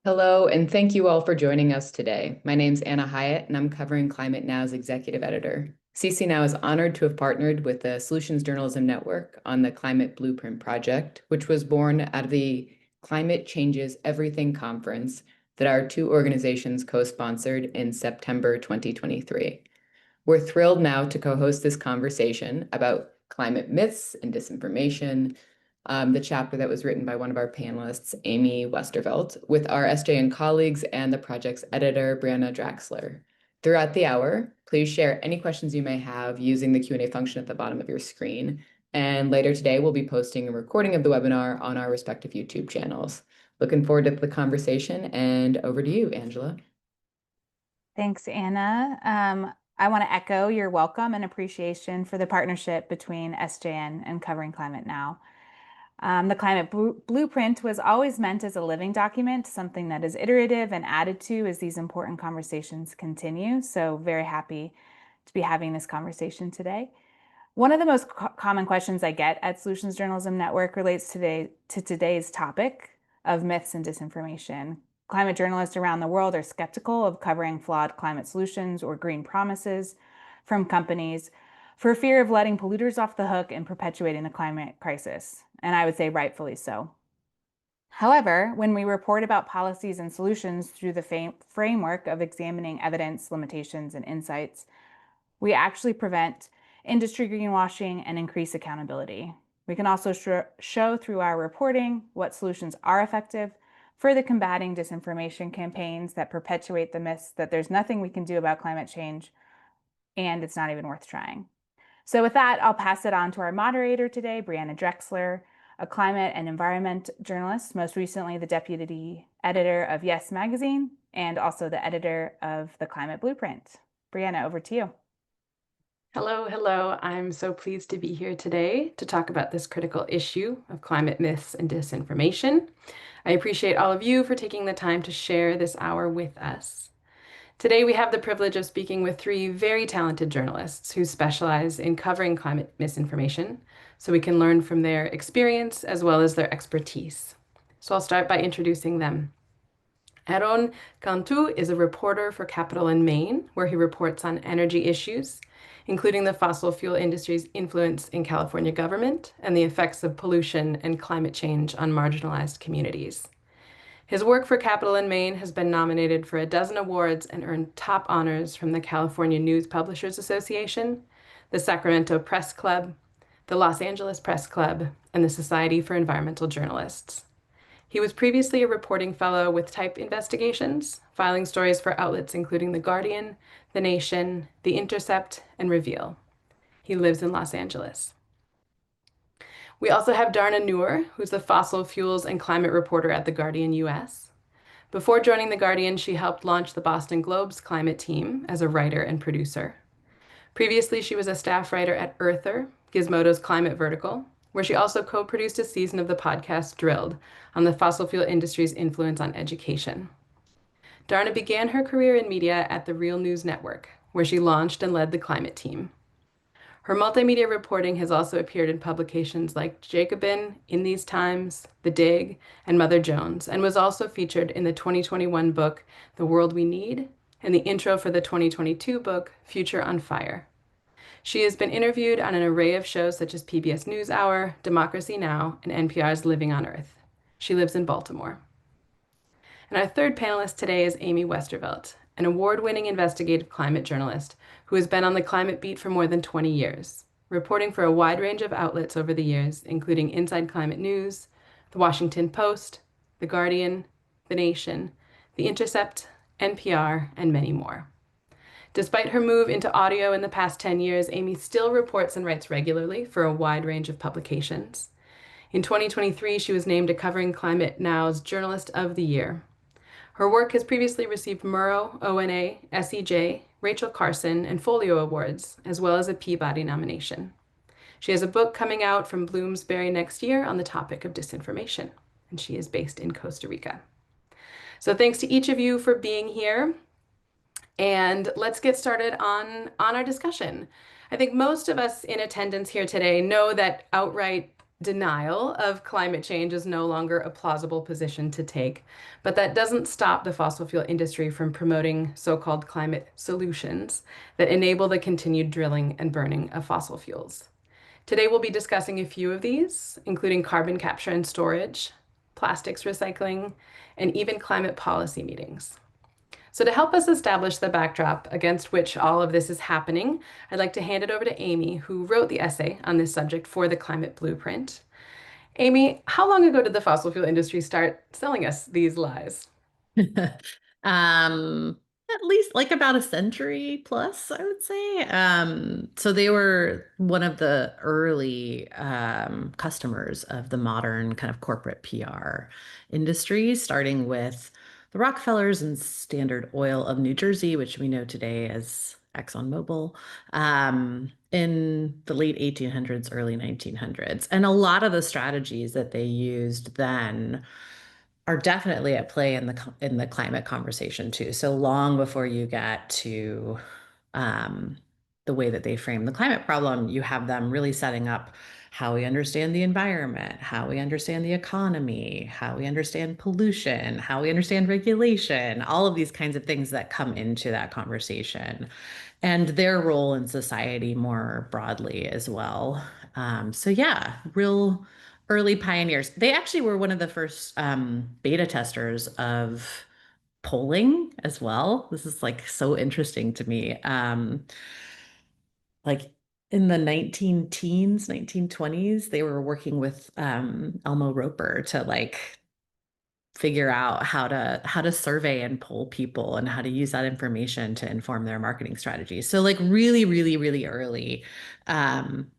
Hello, and thank you all for joining us today. My name's Anna Hyatt, and I'm covering Climate Now's executive editor. CC Now is honored to have partnered with the Solutions Journalism Network on the Climate Blueprint Project, which was born out of the Climate Changes Everything conference that our two organizations co-sponsored in September 2023. We're thrilled now to co-host this conversation about climate myths and disinformation, the chapter that was written by one of our panelists, Amy Westervelt, with our SJN colleagues and the project's editor, Brianna Draxler. Throughout the hour, please share any questions you may have using the Q&A function at the bottom of your screen. And later today, we'll be posting a recording of the webinar on our respective YouTube channels. Looking forward to the conversation, and over to you, Angela. Thanks, Anna. I want to echo your welcome and appreciation for the partnership between SJN and Covering Climate Now. The Climate Blueprint was always meant as a living document, something that is iterative and added to as these important conversations continue. So very happy to be having this conversation today. One of the most common questions I get at Solutions Journalism Network relates to today's topic of myths and disinformation. Climate journalists around the world are skeptical of covering flawed climate solutions or green promises from companies for fear of letting polluters off the hook and perpetuating the climate crisis, and I would say rightfully so. However, when we report about policies and solutions through the framework of examining evidence, limitations, and insights, we actually prevent industry greenwashing and increase accountability. We can also show through our reporting what solutions are effective, further combating disinformation campaigns that perpetuate the myths that there's nothing we can do about climate change and it's not even worth trying. So with that, I'll pass it on to our moderator today, Brianna Drexler, a climate and environment journalist, most recently the deputy editor of Yes Magazine, and also the editor of the Climate Blueprint. Brianna, over to you. Hello. I'm so pleased to be here today to talk about this critical issue of climate myths and disinformation. I appreciate all of you for taking the time to share this hour with us. Today, we have the privilege of speaking with three very talented journalists who specialize in covering climate misinformation, so we can learn from their experience as well as their expertise. So I'll start by introducing them. Aaron Cantu is a reporter for Capital in Maine, where he reports on energy issues, including the fossil fuel industry's influence in California government and the effects of pollution and climate change on marginalized communities. His work for Capital in Maine has been nominated for a dozen awards and earned top honors from the California News Publishers Association, the Sacramento Press Club, the Los Angeles Press Club, and the Society for Environmental Journalists. He was previously a reporting fellow with Type Investigations, filing stories for outlets including The Guardian, The Nation, The Intercept, and Reveal. He lives in Los Angeles. We also have Darna Noor, who's the fossil fuels and climate reporter at The Guardian US. Before joining The Guardian, she helped launch the Boston Globe's climate team as a writer and producer. Previously, she was a staff writer at Earther, Gizmodo's climate vertical, where she also co-produced a season of the podcast Drilled on the fossil fuel industry's influence on education. Darna began her career in media at the Real News Network, where she launched and led the climate team. Her multimedia reporting has also appeared in publications like Jacobin, In These Times, The Dig, and Mother Jones, and was also featured in the 2021 book The World We Need and the intro for the 2022 book Future on Fire. She has been interviewed on an array of shows such as PBS NewsHour, Democracy Now!, and NPR's Living on Earth. She lives in Baltimore. And our third panelist today is Amy Westervelt, an award-winning investigative climate journalist who has been on the climate beat for more than 20 years, reporting for a wide range of outlets over the years, including Inside Climate News, The Washington Post, The Guardian, The Nation, The Intercept, NPR, and many more. Despite her move into audio in the past 10 years, Amy still reports and writes regularly for a wide range of publications. In 2023, she was named a Covering Climate Now's Journalist of the Year. Her work has previously received Murrow, ONA, SEJ, Rachel Carson, and Folio Awards, as well as a Peabody nomination. She has a book coming out from Bloomsbury next year on the topic of disinformation, and she is based in Costa Rica. So thanks to each of you for being here. And let's get started on our discussion. I think most of us in attendance here today know that outright denial of climate change is no longer a plausible position to take, but that doesn't stop the fossil fuel industry from promoting so-called climate solutions that enable the continued drilling and burning of fossil fuels. Today, we'll be discussing a few of these, including carbon capture and storage, plastics recycling, and even climate policy meetings. So to help us establish the backdrop against which all of this is happening, I'd like to hand it over to Amy, who wrote the essay on this subject for the Climate Blueprint. Amy, how long ago did the fossil fuel industry start selling us these lies? At least like about a century plus, I would say. So they were one of the early customers of the modern kind of corporate PR industry, starting with the Rockefellers and Standard Oil of New Jersey, which we know today as ExxonMobil, in the late 1800s, early 1900s. And a lot of the strategies that they used then are definitely at play in the climate conversation too. So long before you get to um, the way that they frame the climate problem, you have them really setting up how we understand the environment, how we understand the economy, how we understand pollution, how we understand regulation, all of these kinds of things that come into that conversation, and their role in society more broadly as well. So yeah, real early pioneers. They actually were one of the first beta testers of polling as well. This is like so interesting to me. Like in the 19 teens, 1920s, they were working with Elmo Roper to like figure out how to survey and poll people and how to use that information to inform their marketing strategies. So like really, really, really early, um,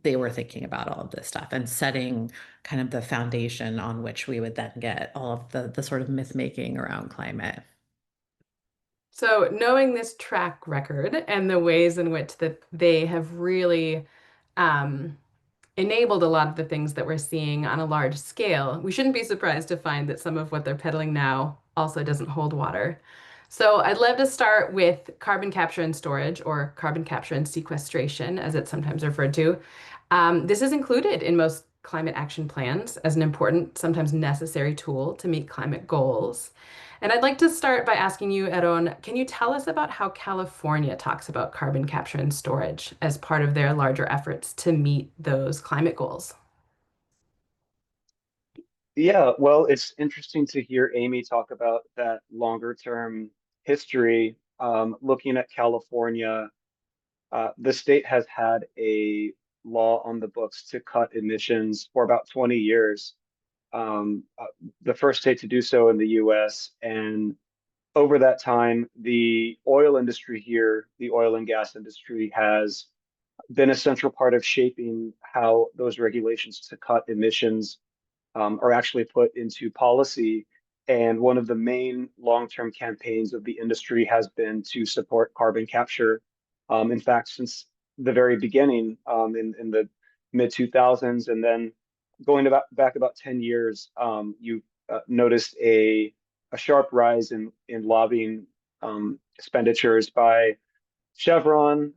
they were thinking about all of this stuff and setting kind of the foundation on which we would then get all of the sort of myth making around climate. So, knowing this track record and the ways in which that they have really um, enabled a lot of the things that we're seeing on a large scale, we shouldn't be surprised to find that some of what they're peddling now also doesn't hold water. So I'd love to start with carbon capture and storage, or carbon capture and sequestration, as it's sometimes referred to. This is included in most climate action plans as an important, sometimes necessary tool to meet climate goals. And I'd like to start by asking you, Aaron, can you tell us about how California talks about carbon capture and storage as part of their larger efforts to meet those climate goals? Yeah, well, it's interesting to hear Amy talk about that longer term history. Looking at California, the state has had a law on the books to cut emissions for about 20 years. The first state to do so in the US. And over that time, the oil industry here, the oil and gas industry, has been a central part of shaping how those regulations to cut emissions are actually put into policy. And one of the main long-term campaigns of the industry has been to support carbon capture. In fact, since the very beginning, in the mid 2000s, and then going back about 10 years, you noticed a sharp rise in lobbying expenditures by Chevron,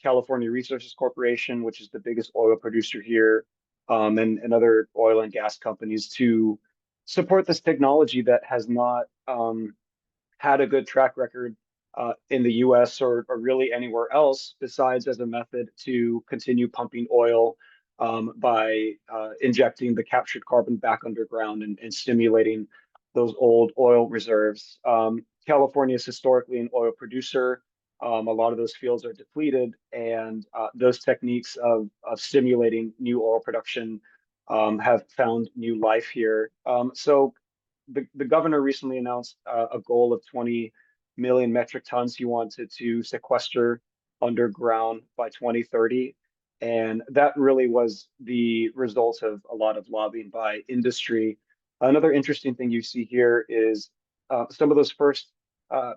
California Resources Corporation, which is the biggest oil producer here, and other oil and gas companies to support this technology that has not had a good track record in the US or really anywhere else besides as a method to continue pumping oil by injecting the captured carbon back underground and stimulating those old oil reserves. California is historically an oil producer. A lot of those fields are depleted, and those techniques of stimulating new oil production have found new life here. So the governor recently announced a goal of 20 million metric tons he wanted to sequester underground by 2030. And that really was the result of a lot of lobbying by industry. Another interesting thing you see here is some of those uh,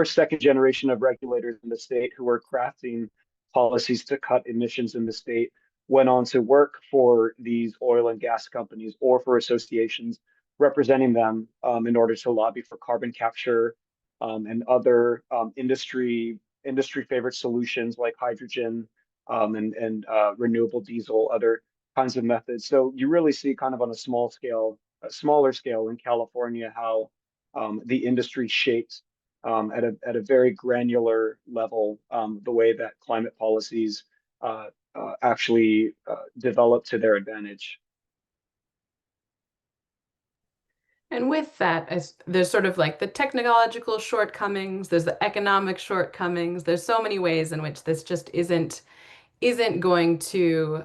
second generation of regulators in the state who were crafting policies to cut emissions in the state went on to work for these oil and gas companies or for associations representing them in order to lobby for carbon capture and other industry favorite solutions like hydrogen and renewable diesel, other kinds of methods. So you really see kind of on a smaller scale in California how the industry shaped at a very granular level the way that climate policies actually develop to their advantage. And with that, there's sort of like the technological shortcomings, there's the economic shortcomings, there's so many ways in which this just isn't going to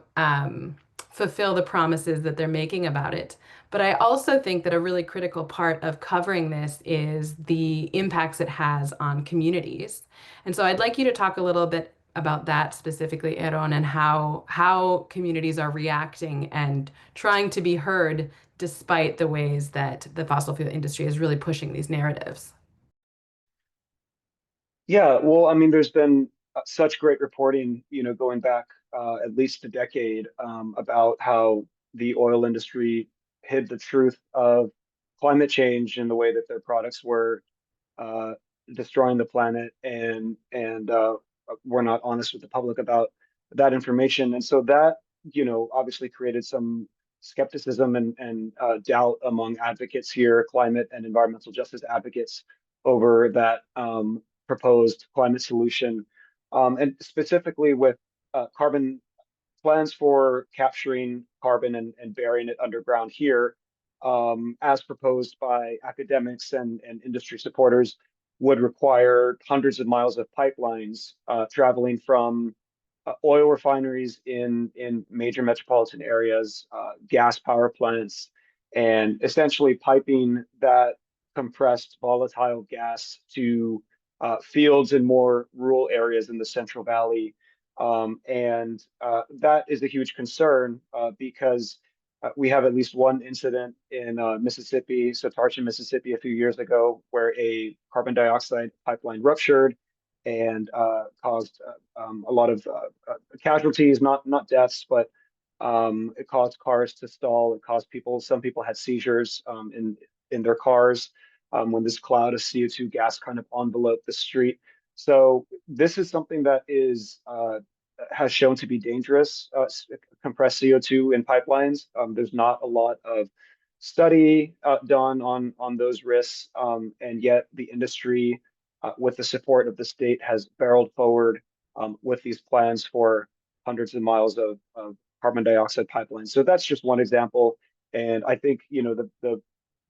fulfill the promises that they're making about it. But I also think that a really critical part of covering this is the impacts it has on communities. And so I'd like you to talk a little bit about that specifically, Eron, and how communities are reacting and trying to be heard despite the ways that the fossil fuel industry is really pushing these narratives. Yeah, well, I mean, there's been such great reporting, going back at least a decade about how the oil industry hid the truth of climate change in the way that their products were uh, destroying the planet and were not honest with the public about that information. And so that, obviously created some skepticism and doubt among advocates here, climate and environmental justice advocates over that proposed climate solution. And specifically with carbon plans for capturing carbon and burying it underground here, as proposed by academics and industry supporters, would require hundreds of miles of pipelines traveling from oil refineries in major metropolitan areas, gas power plants, and essentially piping that compressed volatile gas to fields in more rural areas in the Central Valley. And that is a huge concern because we have at least one incident in Mississippi, Satartia, Mississippi, a few years ago, where a carbon dioxide pipeline ruptured and caused a lot of casualties, not deaths, but it caused cars to stall. It caused some people had seizures in their cars when this cloud of CO2 gas kind of enveloped the street. So this is something that has shown to be dangerous, compressed CO2 in pipelines. There's not a lot of study done on those risks, and yet the industry, with the support of the state, has barreled forward with these plans for hundreds of miles of carbon dioxide pipelines. So that's just one example. And I think, the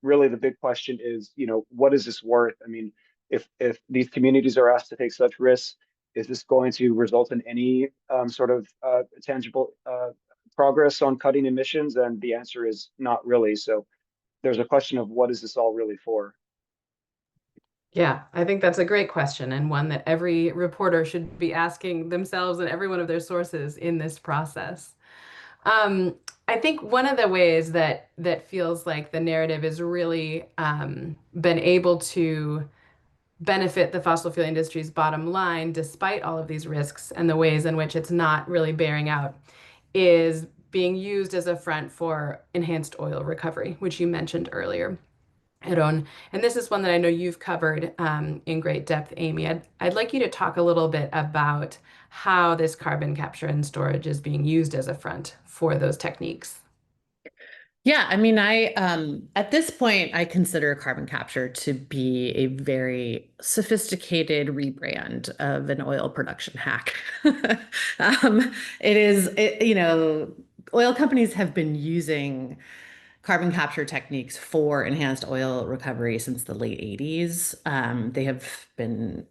really the big question is, what is this worth? I mean, if these communities are asked to take such risks, is this going to result in any sort of tangible progress on cutting emissions? And the answer is not really. So there's a question of what is this all really for? Yeah, I think that's a great question and one that every reporter should be asking themselves and every one of their sources in this process. Um, I think one of the ways that feels like the narrative has really been able to benefit the fossil fuel industry's bottom line, despite all of these risks and the ways in which it's not really bearing out, is being used as a front for enhanced oil recovery, which you mentioned earlier, Eron. And this is one that I know you've covered in great depth, Amy. I'd like you to talk a little bit about how this carbon capture and storage is being used as a front for those techniques. Yeah, I mean, at this point, I consider carbon capture to be a very sophisticated rebrand of an oil production hack. It is, oil companies have been using carbon capture techniques for enhanced oil recovery since the late 80s. They have been,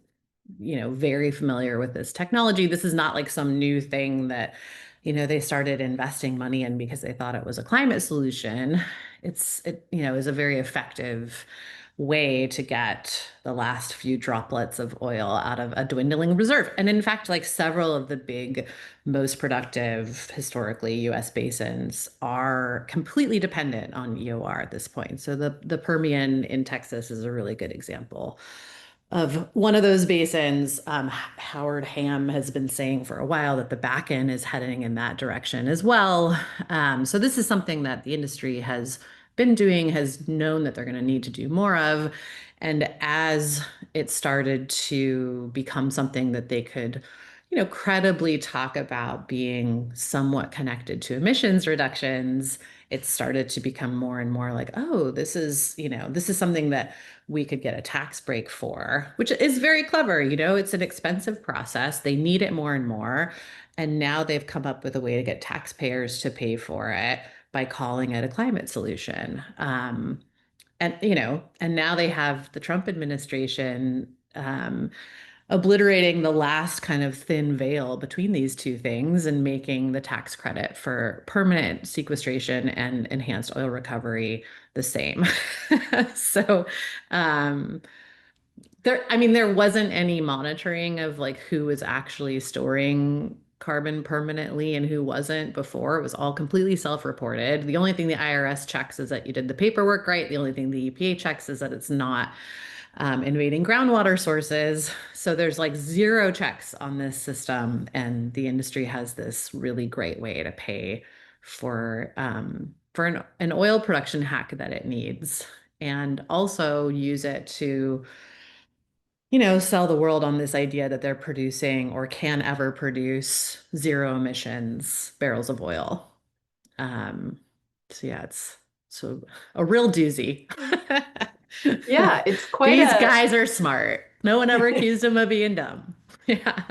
very familiar with this technology. This is not like some new thing that, they started investing money in because they thought it was a climate solution. It is a very effective way to get the last few droplets of oil out of a dwindling reserve. And in fact, like several of the big, most productive historically US basins are completely dependent on EOR at this point. So the Permian in Texas is a really good example of one of those basins. Howard Ham has been saying for a while that the Bakken is heading in that direction as well. So this is something that the industry has been doing, has known that they're going to need to do more of. And as it started to become something that they could, credibly talk about being somewhat connected to emissions reductions, it started to become more and more like, oh, this is something that we could get a tax break for, which is very clever. It's an expensive process. They need it more and more. And now they've come up with a way to get taxpayers to pay for it by calling it a climate solution. And now they have the Trump administration obliterating the last kind of thin veil between these two things and making the tax credit for permanent sequestration and enhanced oil recovery the same. So there wasn't any monitoring of like who was actually storing carbon permanently and who wasn't before. It was all completely self-reported. The only thing the IRS checks is that you did the paperwork right. The only thing the EPA checks is that it's not invading groundwater sources. So there's like zero checks on this system, and the industry has this really great way to pay for an oil production hack that it needs, and also use it to sell the world on this idea that they're producing or can ever produce zero emissions barrels of oil. So yeah, it's so a real doozy. Yeah, it's quite These a guys are smart. No one ever accused them of being dumb. Yeah.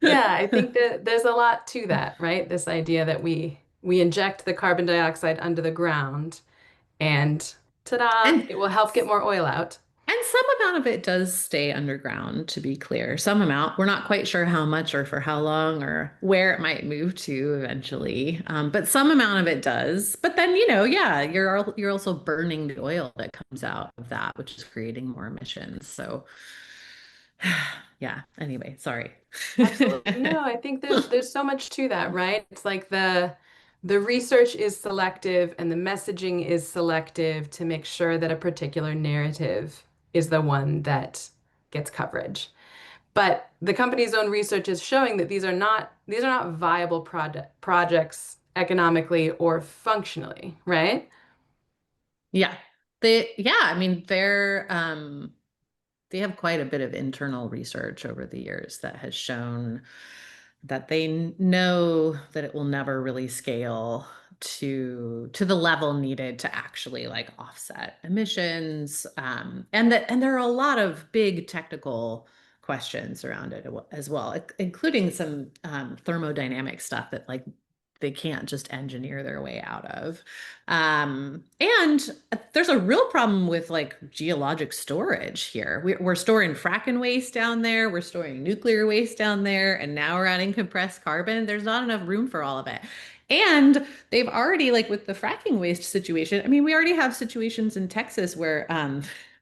yeah, I think that there's a lot to that, right? This idea that we inject the carbon dioxide under the ground and ta-da, And it will help get more oil out. And some amount of it does stay underground, to be clear. Some amount. We're not quite sure how much or for how long or where it might move to eventually. But some amount of it does. But then, yeah, you're also burning the oil that comes out of that, which is creating more emissions. So, yeah. Anyway, sorry. Absolutely. No, I think there's so much to that, right? It's like the research is selective and the messaging is selective to make sure that a particular narrative is the one that gets coverage. But the company's own research is showing that these are not viable projects economically or functionally, right? Yeah. I mean, they have quite a bit of internal research over the years that has shown that they know that it will never really scale to the level needed to actually like offset emissions, and there are a lot of big technical questions around it as well, including some thermodynamic stuff that like they can't just engineer their way out of. And there's a real problem with like geologic storage here. We're storing fracking waste down there, we're storing nuclear waste down there, and now we're adding compressed carbon. There's not enough room for all of it. And they've already, like with the fracking waste situation, I mean, we already have situations in Texas where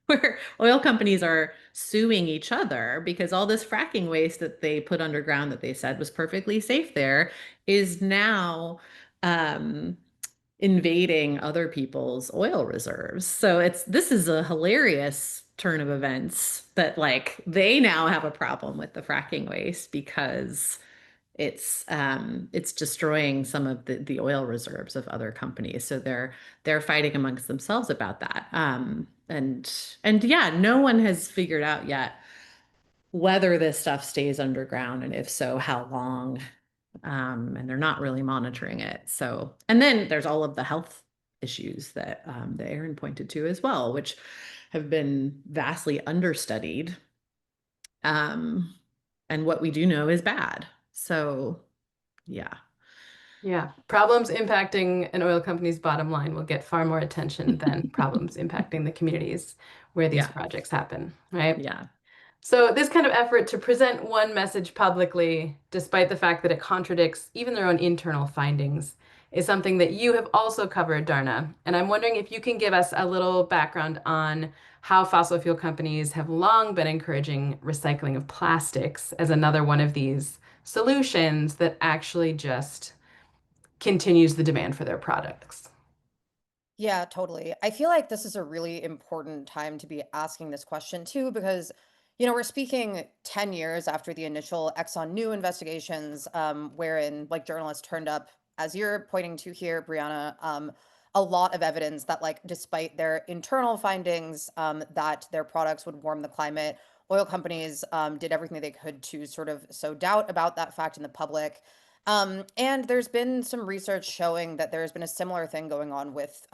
where oil companies are suing each other because all this fracking waste that they put underground that they said was perfectly safe there is now um, invading other people's oil reserves. So this is a hilarious turn of events that like they now have a problem with the fracking waste because it's destroying some of the oil reserves of other companies. So they're fighting amongst themselves about that. And yeah, no one has figured out yet whether this stuff stays underground, and if so, how long. And they're not really monitoring it. So, and then there's all of the health issues that Aaron pointed to as well, which have been vastly understudied. And what we do know is bad. So, yeah. Yeah. Problems impacting an oil company's bottom line will get far more attention than problems impacting the communities where these Yeah. projects happen, right? Yeah. So this kind of effort to present one message publicly, despite the fact that it contradicts even their own internal findings, is something that you have also covered, Darna. And I'm wondering if you can give us a little background on how fossil fuel companies have long been encouraging recycling of plastics as another one of these solutions that actually just continues the demand for their products. Yeah, totally. I feel like this is a really important time to be asking this question too, because, we're speaking 10 years after the initial Exxon new investigations, wherein like journalists turned up, as you're pointing to here, Brianna, a lot of evidence that like despite their internal findings, that their products would warm the climate, oil companies did everything they could to sort of sow doubt about that fact in the public. And there's been some research showing that there's been a similar thing going on with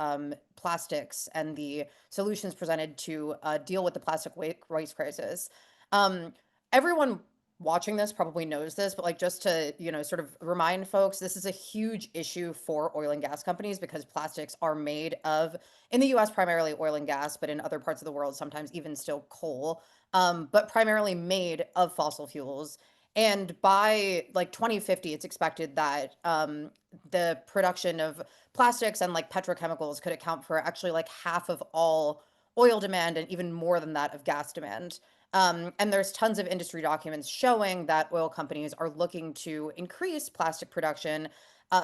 plastics and the solutions presented to deal with the plastic waste crisis. Um, Everyone watching this probably knows this, but like just to, sort of remind folks, this is a huge issue for oil and gas companies because plastics are made of, in the US, primarily oil and gas, but in other parts of the world, sometimes even still coal, but primarily made of fossil fuels. And by like 2050, it's expected that the production of plastics and like petrochemicals could account for actually like half of all oil demand and even more than that of gas demand. And there's tons of industry documents showing that oil companies are looking to increase plastic production,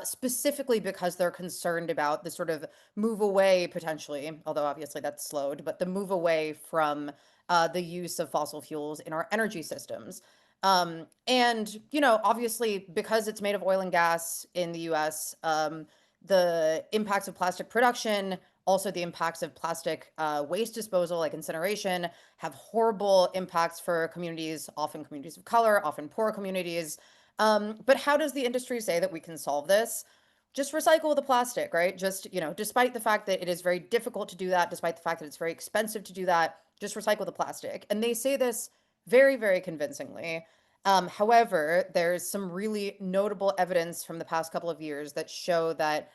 specifically because they're concerned about the sort of move away potentially, although obviously that's slowed, but the move away from the use of fossil fuels in our energy systems. And, obviously, because it's made of oil and gas in the US, the impacts of plastic production, also the impacts of plastic waste disposal, like incineration, have horrible impacts for communities, often communities of color, often poor communities. But how does the industry say that we can solve this? Just recycle the plastic, right? Just, despite the fact that it is very difficult to do that, despite the fact that it's very expensive to do that, just recycle the plastic. And they say this very, very convincingly. However, there's some really notable evidence from the past couple of years that show that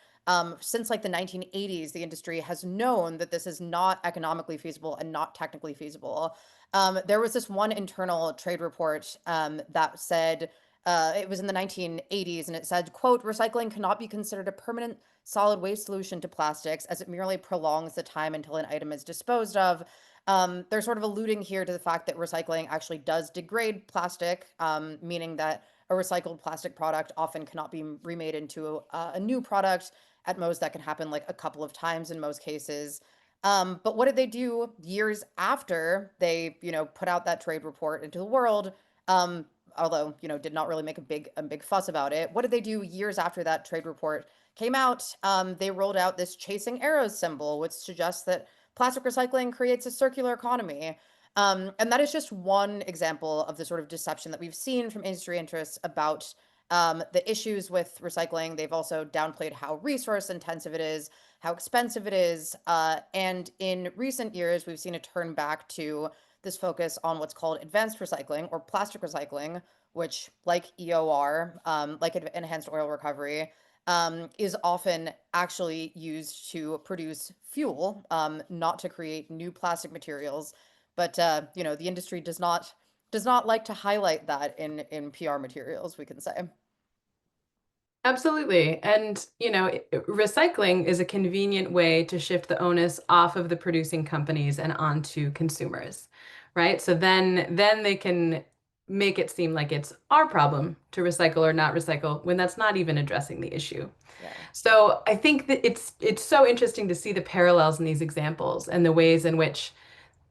since like the 1980s, the industry has known that this is not economically feasible and not technically feasible. There was this one internal trade report that said, it was in the 1980s, and it said, quote, recycling cannot be considered a permanent solid waste solution to plastics as it merely prolongs the time until an item is disposed of. They're sort of alluding here to the fact that recycling actually does degrade plastic, meaning that a recycled plastic product often cannot be remade into a new product. At most, that can happen like a couple of times in most cases. But what did they do years after they, put out that trade report into the world? Although, did not really make a big fuss about it. What did they do years after that trade report came out? They rolled out this chasing arrows symbol, which suggests that plastic recycling creates a circular economy. And that is just one example of the sort of deception that we've seen from industry interests about the issues with recycling. They've also downplayed how resource intensive it is, how expensive it is. And in recent years, we've seen a turn back to this focus on what's called advanced recycling or plastic recycling, which, like EOR, like enhanced oil recovery, is often actually used to produce fuel, not to create new plastic materials. But the industry does not like to highlight that in PR materials, we can say. Absolutely. And, recycling is a convenient way to shift the onus off of the producing companies and onto consumers, right? So then they can make it seem like it's our problem to recycle or not recycle when that's not even addressing the issue. Yeah. So I think that it's so interesting to see the parallels in these examples and the ways in which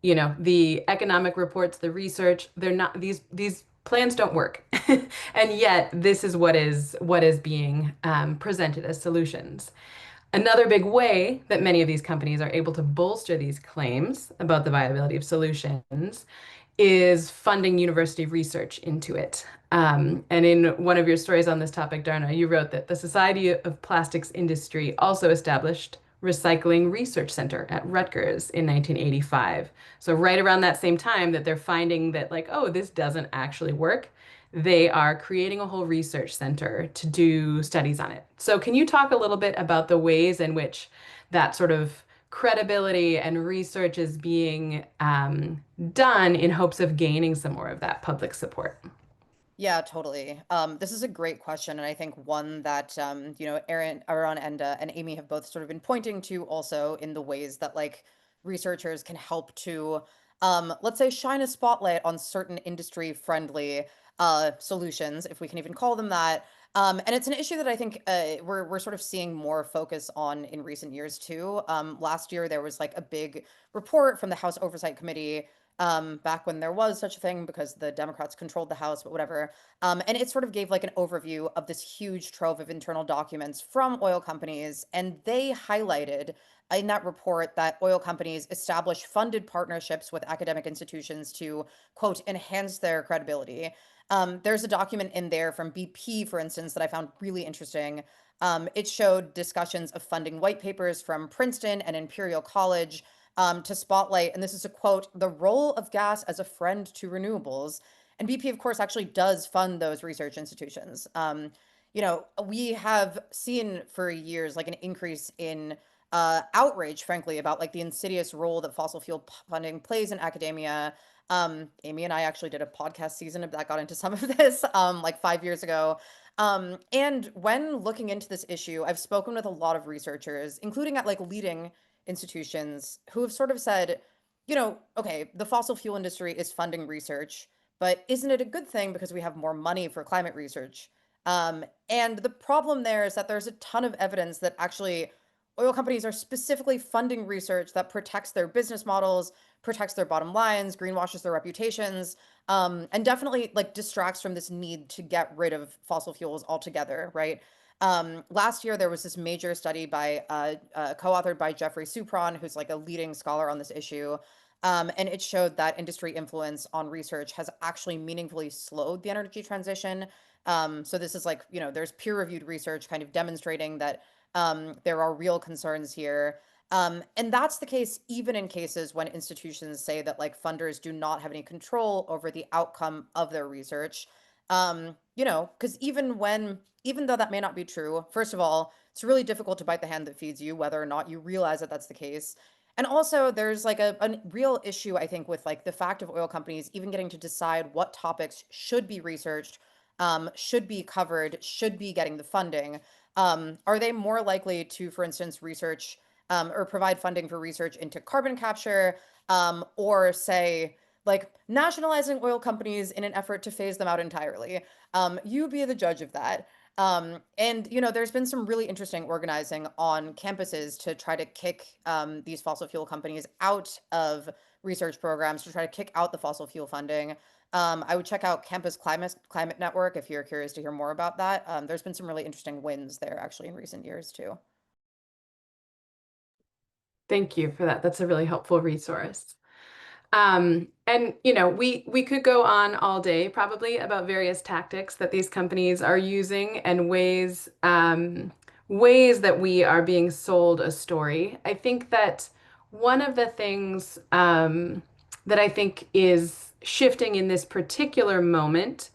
the economic reports, the research, they're not these plans don't work. And yet this is what is being presented as solutions. Another big way that many of these companies are able to bolster these claims about the viability of solutions is funding university research into it. And in one of your stories on this topic, Darna, you wrote that the Society of Plastics Industry also established Recycling Research Center at Rutgers in 1985. So right around that same time that they're finding that like, oh, this doesn't actually work, they are creating a whole research center to do studies on it. So can you talk a little bit about the ways in which that sort of credibility and research is being done in hopes of gaining some more of that public support? Yeah, totally. This is a great question, and I think one that Aaron and Amy have both sort of been pointing to also in the ways that like researchers can help to, let's say, shine a spotlight on certain industry-friendly solutions, if we can even call them that. And it's an issue that I think we're sort of seeing more focus on in recent years too. Last year there was like a big report from the House Oversight Committee back when there was such a thing because the Democrats controlled the House, but whatever. And it sort of gave like an overview of this huge trove of internal documents from oil companies. And they highlighted in that report that oil companies establish funded partnerships with academic institutions to, quote, enhance their credibility. There's a document in there from BP, for instance, that I found really interesting. It showed discussions of funding white papers from Princeton and Imperial College to spotlight, and this is a quote, the role of gas as a friend to renewables. And BP, of course, actually does fund those research institutions. We have seen for years like an increase in outrage, frankly, about like the insidious role that fossil fuel funding plays in academia. Amy and I actually did a podcast season that got into some of this like 5 years ago. And when looking into this issue, I've spoken with a lot of researchers, including at like leading institutions, who have sort of said, okay, the fossil fuel industry is funding research, but isn't it a good thing because we have more money for climate research? And the problem there is that there's a ton of evidence that actually oil companies are specifically funding research that protects their business models, protects their bottom lines, greenwashes their reputations, and definitely like distracts from this need to get rid of fossil fuels altogether, right? Last year, there was this major study by co-authored by Jeffrey Supron, who's like a leading scholar on this issue. And it showed that industry influence on research has actually meaningfully slowed the energy transition. So this is like, there's peer-reviewed research kind of demonstrating that there are real concerns here. And that's the case even in cases when institutions say that like funders do not have any control over the outcome of their research. Because even though that may not be true, first of all, it's really difficult to bite the hand that feeds you, whether or not you realize that that's the case. And also, there's like a real issue, I think, with like the fact of oil companies even getting to decide what topics should be researched, should be covered, should be getting the funding. Are they more likely to, for instance, research or provide funding for research into carbon capture, or say, like nationalizing oil companies in an effort to phase them out entirely? You be the judge of that. And there's been some really interesting organizing on campuses to try to kick these fossil fuel companies out of research programs, to try to kick out the fossil fuel funding. I would check out Campus Climate Network if you're curious to hear more about that. There's been some really interesting wins there actually in recent years too. Thank you for that. That's a really helpful resource. And we could go on all day probably about various tactics that these companies are using and ways that we are being sold a story. I think that one of the things that I think is shifting in this particular moment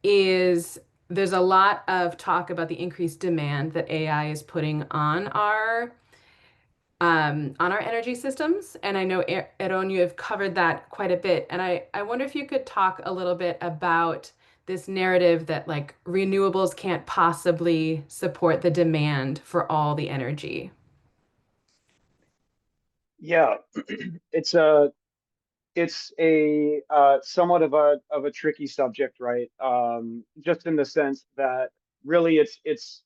is there's a lot of talk about the increased demand that AI is putting on our energy systems. And I know, Eron, you have covered that quite a bit. And I wonder if you could talk a little bit about this narrative that like renewables can't possibly support the demand for all the energy. Yeah, it's a somewhat of a tricky subject, right? Just in the sense that really it's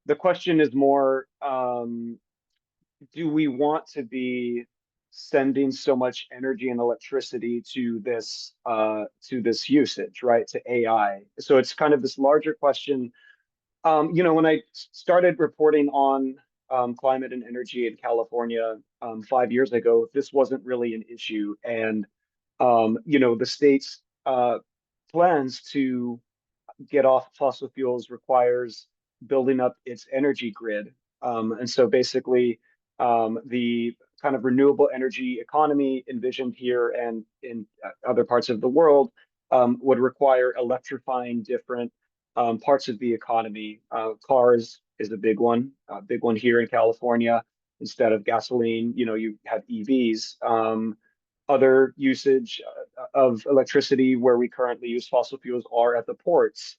the question is more, do we want to be sending so much energy and electricity to this usage, right? To AI. So it's kind of this larger question. When I started reporting on climate and energy in California 5 years ago, this wasn't really an issue. And the state's plans to get off fossil fuels requires building up its energy grid. And so basically, the kind of renewable energy economy envisioned here and in other parts of the world would require electrifying different parts of the economy. Cars is a big one here in California. Instead of gasoline, you have EVs. Other usage of electricity where we currently use fossil fuels are at the ports.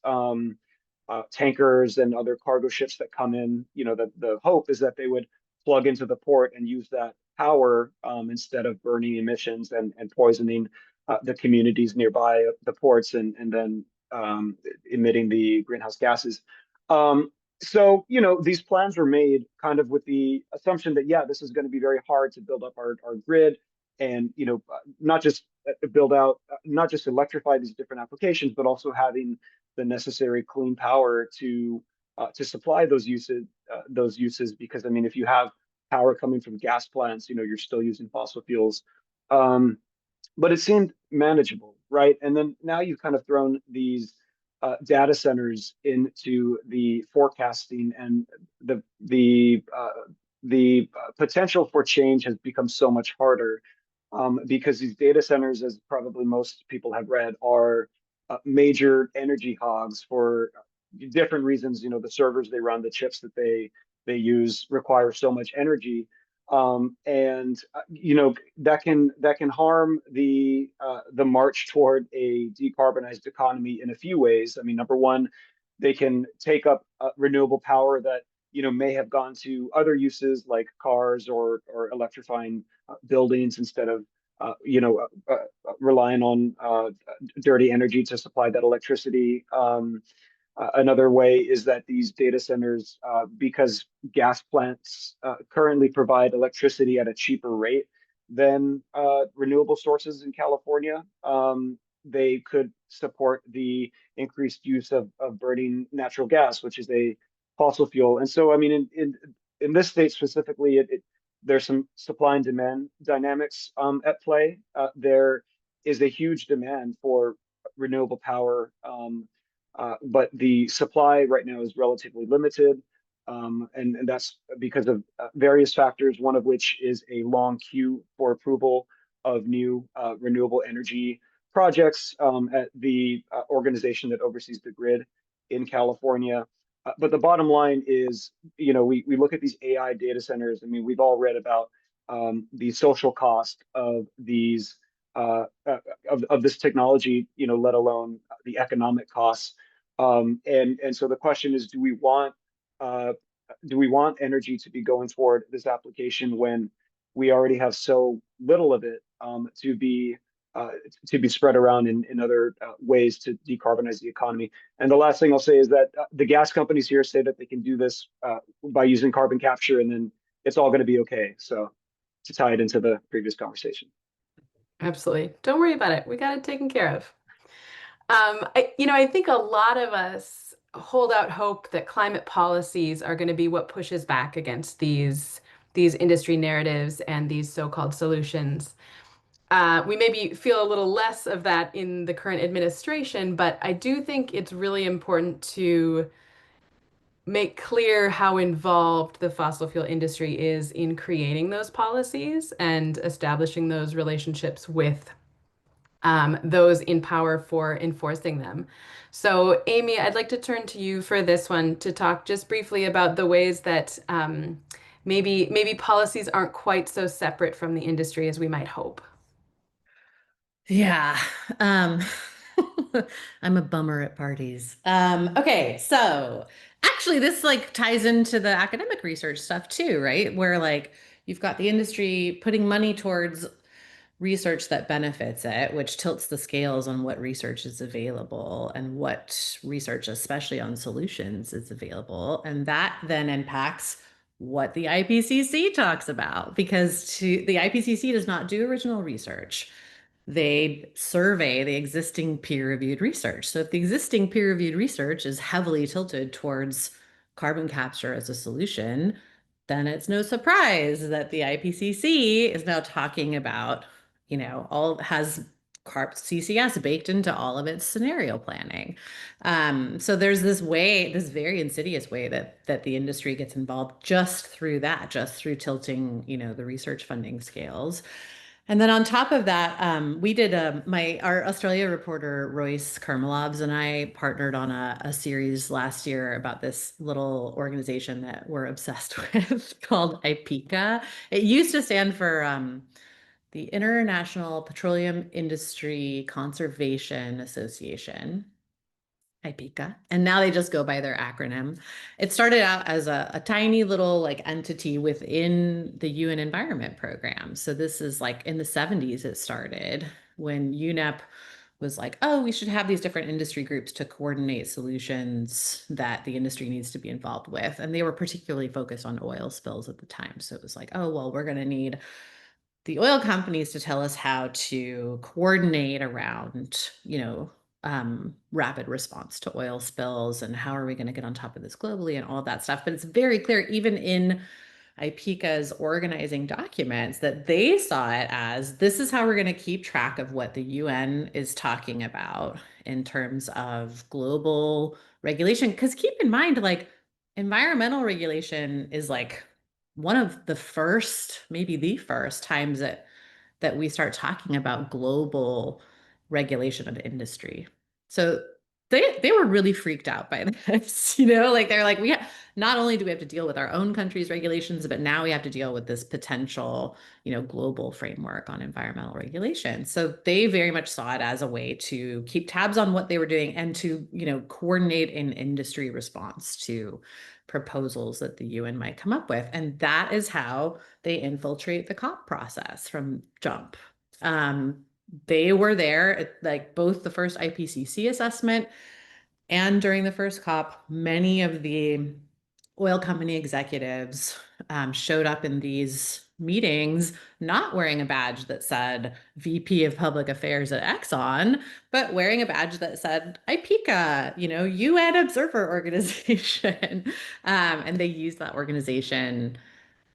Tankers and other cargo ships that come in, the hope is that they would plug into the port and use that power instead of burning emissions and poisoning the communities nearby the ports and then emitting the greenhouse gases. So, these plans were made kind of with the assumption that, yeah, this is going to be very hard to build up our grid and, not just build out, not just electrify these different applications, but also having the necessary clean power to supply those uses. Because I mean, if you have power coming from gas plants, you're still using fossil fuels. But it seemed manageable, right? And then now you've kind of thrown these data centers into the forecasting, and the potential for change has become so much harder, because these data centers, as probably most people have read, are major energy hogs for different reasons. The servers they run, the chips that they use require so much energy, and that can harm the march toward a decarbonized economy in a few ways. I mean, number one, they can take up renewable power that may have gone to other uses like cars or electrifying buildings, instead of relying on dirty energy to supply that electricity. Another way is that these data centers, because gas plants currently provide electricity at a cheaper rate than renewable sources in California, they could support the increased use of burning natural gas, which is a fossil fuel. And so, I mean, in this state specifically, there's some supply and demand dynamics at play. There is a huge demand for renewable power, but the supply right now is relatively limited. And that's because of various factors, one of which is a long queue for approval of new renewable energy projects at the organization that oversees the grid in California. But the bottom line is, we look at these AI data centers. I mean, we've all read about the social cost of these of this technology, let alone the economic costs. And so the question is, uh, do we want energy to be going toward this application when we already have so little of it uh, to be spread around in other ways to decarbonize the economy? And the last thing I'll say is that the gas companies here say that they can do this by using carbon capture, and then it's all going to be okay. So to tie it into the previous conversation. Absolutely. Don't worry about it. We got it taken care of. I think a lot of us hold out hope that climate policies are going to be what pushes back against these industry narratives and these so-called solutions. We maybe feel a little less of that in the current administration, but I do think it's really important to make clear how involved the fossil fuel industry is in creating those policies and establishing those relationships with those in power for enforcing them. So, Amy, I'd like to turn to you for this one to talk just briefly about the ways that maybe policies aren't quite so separate from the industry as we might hope. Yeah. Um, I'm a bummer at parties. Okay, so actually this like ties into the academic research stuff too, right? Where like you've got the industry putting money towards research that benefits it, which tilts the scales on what research is available and what research, especially on solutions, is available. And that then impacts what the IPCC talks about, because the IPCC does not do original research. They survey the existing peer-reviewed research. So if the existing peer-reviewed research is heavily tilted towards carbon capture as a solution, then it's no surprise that the IPCC is now talking about, all has CCS baked into all of its scenario planning. So there's this very insidious way that the industry gets involved just through that, just through tilting, the research funding scales. And then on top of that, we did our Australia reporter Royce Karmelovs and I partnered on a series last year about this little organization that we're obsessed with called IPICA. It used to stand for the International Petroleum Industry Conservation Association. IPICA, and now they just go by their acronym. It started out as a tiny little like entity within the UN Environment Program. So this is like in the 70s it started when UNEP was like, oh, we should have these different industry groups to coordinate solutions that the industry needs to be involved with. And they were particularly focused on oil spills at the time. So it was like, oh, well, we're going to need the oil companies to tell us how to coordinate around, rapid response to oil spills and how are we going to get on top of this globally and all of that stuff. But it's very clear, even in IPCA's organizing documents, that they saw it as this is how we're going to keep track of what the UN is talking about in terms of global regulation. Because keep in mind, like, environmental regulation is like one of the first, maybe the first times that we start talking about global regulation of industry. So they were really freaked out by this, like they're like, not only do we have to deal with our own country's regulations, but now we have to deal with this potential, global framework on environmental regulation. So they very much saw it as a way to keep tabs on what they were doing and to, coordinate an industry response to proposals that the UN might come up with. And that is how they infiltrate the COP process from jump. They were there at like both the first IPCC assessment and during the first COP. Many of the oil company executives showed up in these meetings not wearing a badge that said VP of Public Affairs at Exxon, but wearing a badge that said IPCA, UN Observer Organization. And they used that organization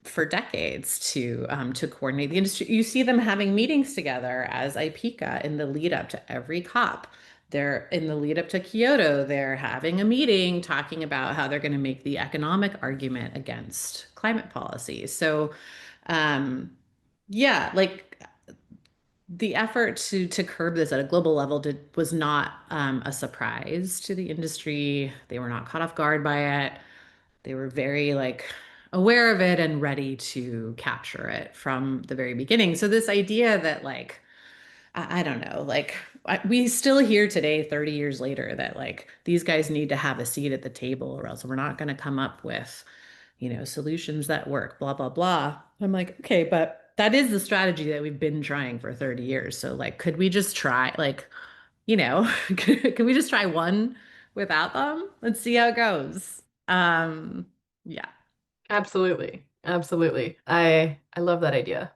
for decades to coordinate the industry. You see them having meetings together as IPCA in the lead up to every COP. They're in the lead up to Kyoto. They're having a meeting talking about how they're going to make the economic argument against climate policy. So, yeah, like the effort to curb this at a global level was not a surprise to the industry. They were not caught off guard by it. They were very like aware of it and ready to capture it from the very beginning. So this idea that like, I don't know, like we still hear today, 30 years later, that like these guys need to have a seat at the table or else we're not going to come up with, solutions that work, blah, blah, blah. I'm like, okay, but that is the strategy that we've been trying for 30 years. So like, could we just try like, can we just try one without them? Let's see how it goes. Yeah. Absolutely. Absolutely. I love that idea.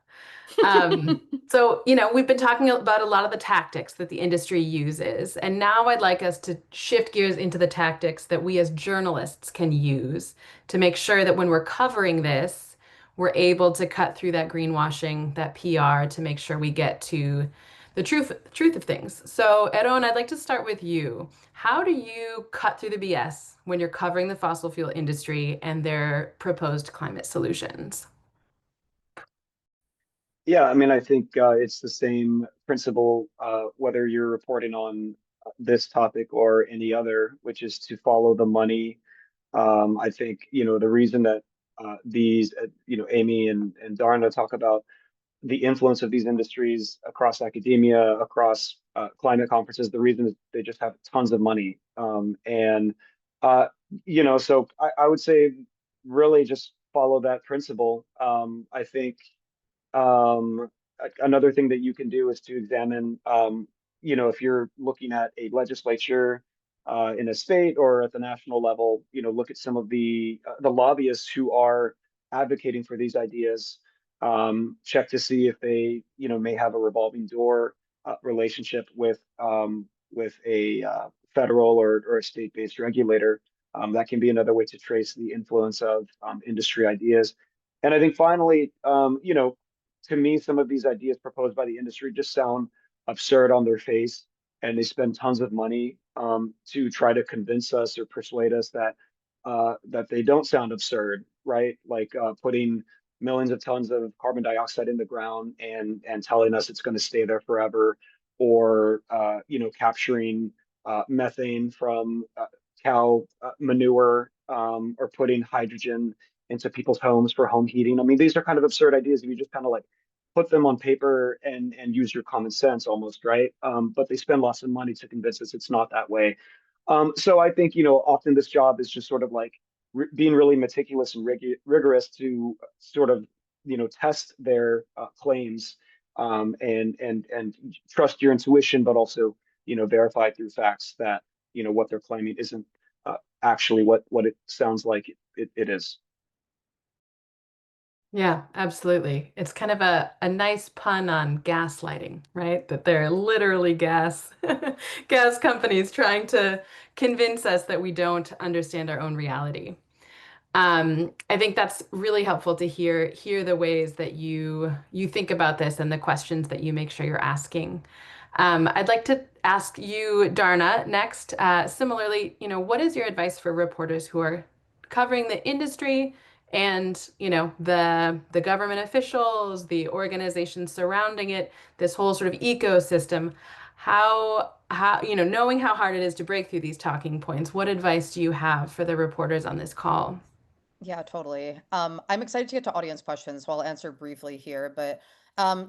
So, we've been talking about a lot of the tactics that the industry uses, and now I'd like us to shift gears into the tactics that we as journalists can use to make sure that when we're covering this, we're able to cut through that greenwashing, that PR, to make sure we get to the truth of things. So, Eron, I'd like to start with you. How do you cut through the BS when you're covering the fossil fuel industry and their proposed climate solutions? Yeah, I mean, I think it's the same principle whether you're reporting on this topic or any other, which is to follow the money. I think, the reason that Amy and Darna talk about the influence of these industries across academia, across climate conferences, the reason is they just have tons of money. Uh, so I would say really just follow that principle. I think another thing that you can do is to examine, if you're looking at a legislature in a state or at the national level, look at some of the lobbyists who are advocating for these ideas. Check to see if they, may have a revolving door relationship with a federal or a state-based regulator. That can be another way to trace the influence of industry ideas. And I think finally, to me, some of these ideas proposed by the industry just sound absurd on their face, and they spend tons of money to try to convince us or persuade us that they don't sound absurd, right? Like putting millions of tons of carbon dioxide in the ground and telling us it's going to stay there forever, or capturing methane from cow manure, or putting hydrogen into people's homes for home heating. I mean, these are kind of absurd ideas if you just kind of like put them on paper and use your common sense almost, right? But they spend lots of money to convince us it's not that way. So I think, often this job is just sort of like being really meticulous and rigorous to sort of, test their claims, and trust your intuition, but also, verify through facts that, what they're claiming isn't actually what it sounds like it is. Yeah, absolutely. It's kind of a nice pun on gaslighting, right? That they're literally gas companies trying to convince us that we don't understand our own reality. I think that's really helpful to hear the ways that you think about this and the questions that you make sure you're asking. I'd like to ask you, Darna, next. Similarly, what is your advice for reporters who are covering the industry and, the government officials, the organizations surrounding it, this whole sort of ecosystem? Knowing how hard it is to break through these talking points, what advice do you have for the reporters on this call? Yeah, totally. I'm excited to get to audience questions, so I'll answer briefly here. But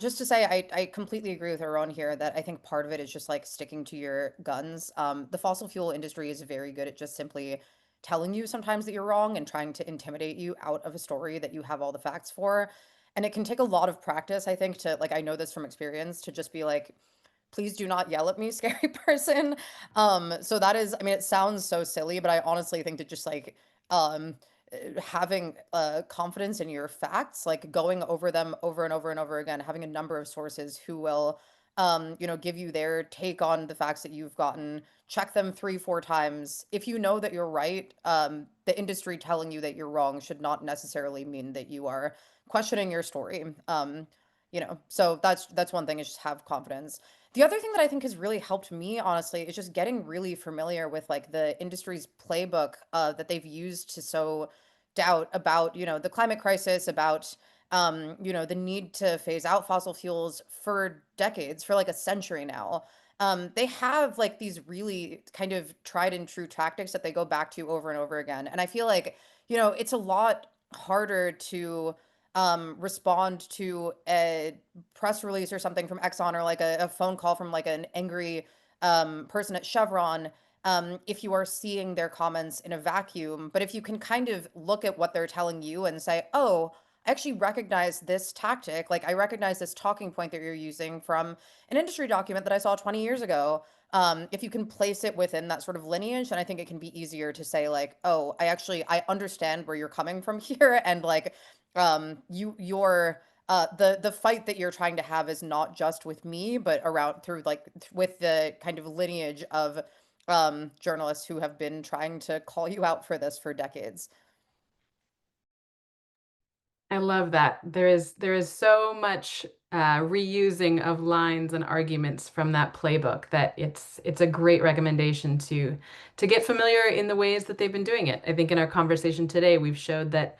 just to say, I completely agree with Aaron here that I think part of it is just like sticking to your guns. The fossil fuel industry is very good at just simply telling you sometimes that you're wrong and trying to intimidate you out of a story that you have all the facts for. And it can take a lot of practice, I think, to like, I know this from experience, to just be like, please do not yell at me, scary person. So that is, I mean, it sounds so silly, but I honestly think that just like, um, having confidence in your facts, like going over them over and over and over again, having a number of sources who will, give you their take on the facts that you've gotten, check them 3, 4 times. If you know that you're right, the industry telling you that you're wrong should not necessarily mean that you are questioning your story. So that's one thing, is just have confidence. The other thing that I think has really helped me, honestly, is just getting really familiar with like the industry's playbook that they've used to sow doubt about, the climate crisis, about, the need to phase out fossil fuels for decades, for like a century now. They have like these really kind of tried and true tactics that they go back to over and over again. And I feel like, it's a lot harder to respond to a press release or something from Exxon, or like a phone call from like an angry person at Chevron, if you are seeing their comments in a vacuum. But if you can kind of look at what they're telling you and say, oh, I actually recognize this tactic. Like, I recognize this talking point that you're using from an industry document that I saw 20 years ago. If you can place it within that sort of lineage, then I think it can be easier to say like, oh, I understand where you're coming from here. And like, your the fight that you're trying to have is not just with me, but around through like with the kind of lineage of journalists who have been trying to call you out for this for decades. I love that. There is so much reusing of lines and arguments from that playbook that it's a great recommendation to get familiar in the ways that they've been doing it. I think in our conversation today, we've showed that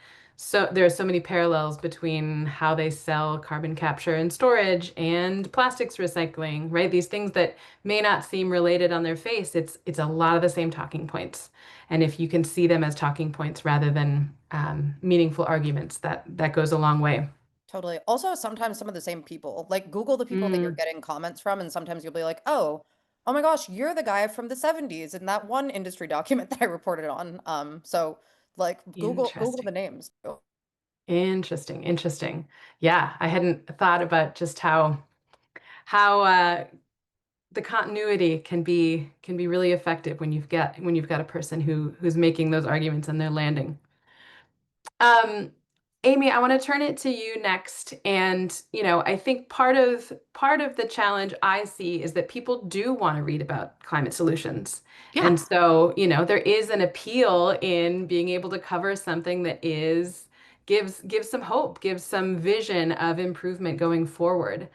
there are so many parallels between how they sell carbon capture and storage and plastics recycling, right? These things that may not seem related on their face, it's a lot of the same talking points. And if you can see them as talking points rather than meaningful arguments, that goes a long way. Totally. Also, sometimes some of the same people, like Google the people that you're Mm, getting comments from, and sometimes you'll be like, oh my gosh, you're the guy from the 70s in that one industry document that I reported on. So like Google the interesting. names. Interesting. Interesting. Yeah, I hadn't thought about just how the continuity can be really effective when you've got a person who's making those arguments and they're landing. Um, Amy, I want to turn it to you next. And, I think part of the challenge I see is that people do want to read about climate solutions. And Yeah. so, there is an appeal in being able to cover something that gives some hope, gives some vision of improvement going forward.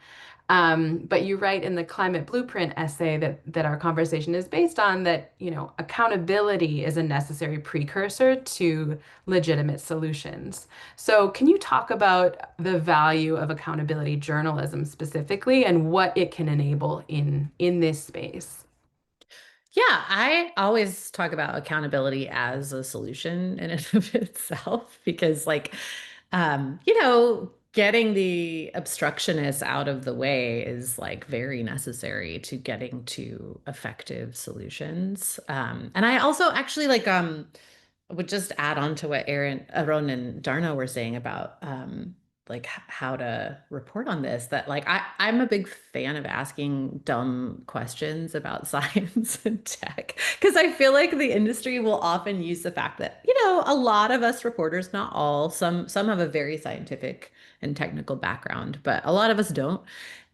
But you write in the Climate Blueprint essay that our conversation is based on that, accountability is a necessary precursor to legitimate solutions. So can you talk about the value of accountability journalism specifically and what it can enable in this space? Yeah, I always talk about accountability as a solution in and of itself because, like, getting the obstructionists out of the way is like very necessary to getting to effective solutions. And I also actually would just add on to what Aaron and Darna were saying about like how to report on this, that like I'm a big fan of asking dumb questions about science and tech, because I feel like the industry will often use the fact that, you know, a lot of us reporters, not all, some have a very scientific and technical background, but a lot of us don't.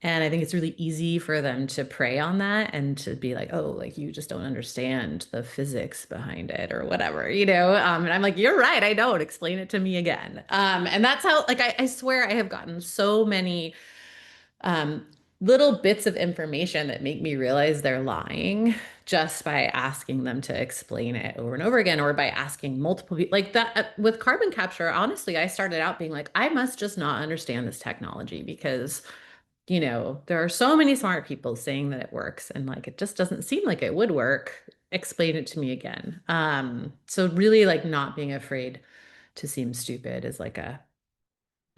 And I think it's really easy for them to prey on that and to be like, oh, like you just don't understand the physics behind it or whatever, you know? And I'm like, you're right, I don't. Explain it to me again. And that's how, like, I swear I have gotten so many um, little bits of information that make me realize they're lying just by asking them to explain it over and over again, or by asking multiple people like that. With carbon capture, honestly, I started out being like, I must just not understand this technology because, you know, there are so many smart people saying that it works, and like it just doesn't seem like it would work. Explain it to me again. So really like not being afraid to seem stupid is like a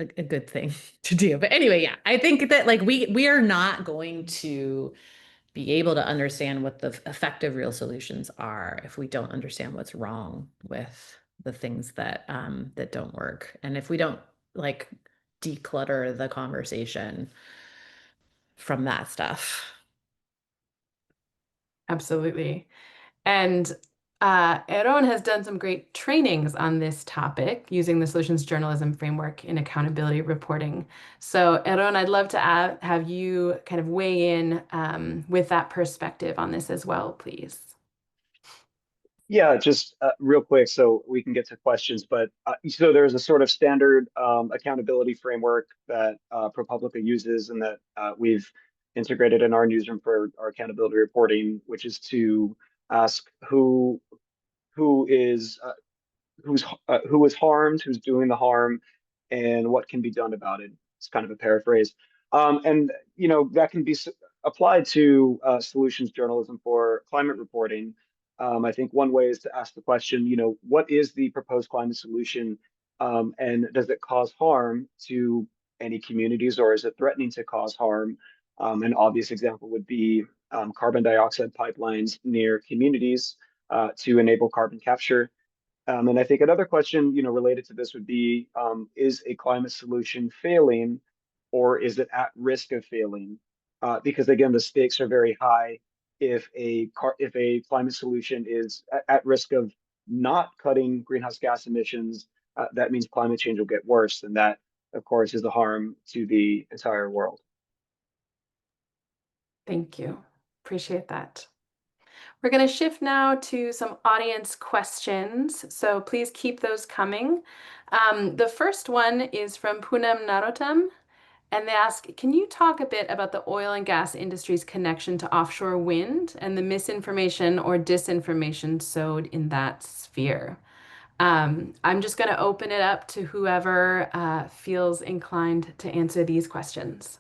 good thing to do. But anyway, yeah, I think that like we are not going to be able to understand what the effective real solutions are if we don't understand what's wrong with the things that that don't work, and if we don't like declutter the conversation from that stuff. Absolutely. And Eron has done some great trainings on this topic using the solutions journalism framework in accountability reporting. So, Eron, I'd love to have you kind of weigh in with that perspective on this as well, please. Yeah, just real quick so we can get to questions. But so there's a sort of standard accountability framework that ProPublica uses and that we've integrated in our newsroom for our accountability reporting, which is to ask who is who was harmed, who's doing the harm, and what can be done about it. It's kind of a paraphrase, and you know that can be applied to solutions journalism for climate reporting. I think one way is to ask the question, you know, what is the proposed climate solution, and does it cause harm to any communities, or is it threatening to cause harm? An obvious example would be carbon dioxide pipelines near communities to enable carbon capture. And I think another question, you know, related to this would be, is a climate solution failing or is it at risk of failing? Because again, the stakes are very high. If a climate solution is at risk of not cutting greenhouse gas emissions, that means climate change will get worse. And that, of course, is a harm to the entire world. Thank you. Appreciate that. We're going to shift now to some audience questions, so please keep those coming. The first one is from Poonam Narottam, and they ask, can you talk a bit about the oil and gas industry's connection to offshore wind and the misinformation or disinformation sowed in that sphere? I'm just going to open it up to whoever feels inclined to answer these questions.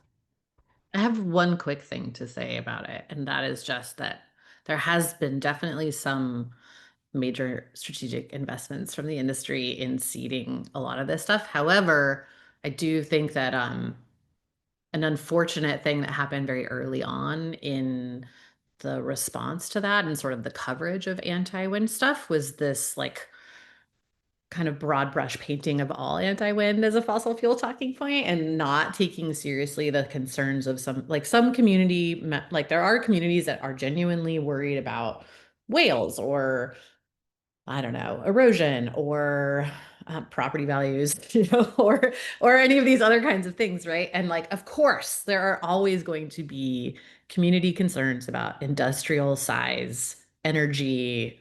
I have one quick thing to say about it, and that is just that there has been definitely some major strategic investments from the industry in seeding a lot of this stuff. However, I do think that an unfortunate thing that happened very early on in the response to that and sort of the coverage of anti-wind stuff was this like kind of broad brush painting of all anti-wind as a fossil fuel talking point and not taking seriously the concerns of some community, like there are communities that are genuinely worried about whales or I don't know, erosion or property values, you know, or any of these other kinds of things, right? And like, of course, there are always going to be community concerns about industrial size energy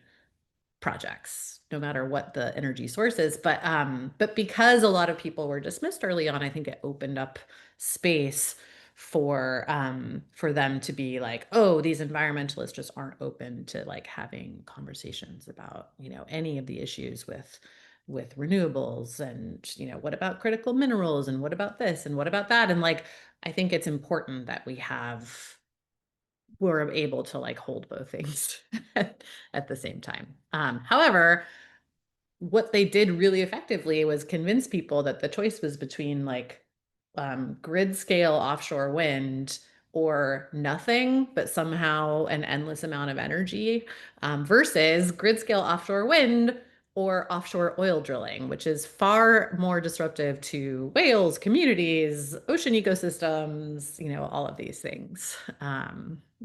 projects, no matter what the energy source is. But because a lot of people were dismissed early on, I think it opened up space for them to be like, oh, these environmentalists just aren't open to like having conversations about, you know, any of the issues with renewables and, you know, what about critical minerals and what about this and what about that? And like, I think it's important that we're able to like hold both things at the same time. However, what they did really effectively was convince people that the choice was between like grid scale offshore wind or nothing, but somehow an endless amount of energy versus grid scale offshore wind or offshore oil drilling, which is far more disruptive to whales, communities, ocean ecosystems, all of these things.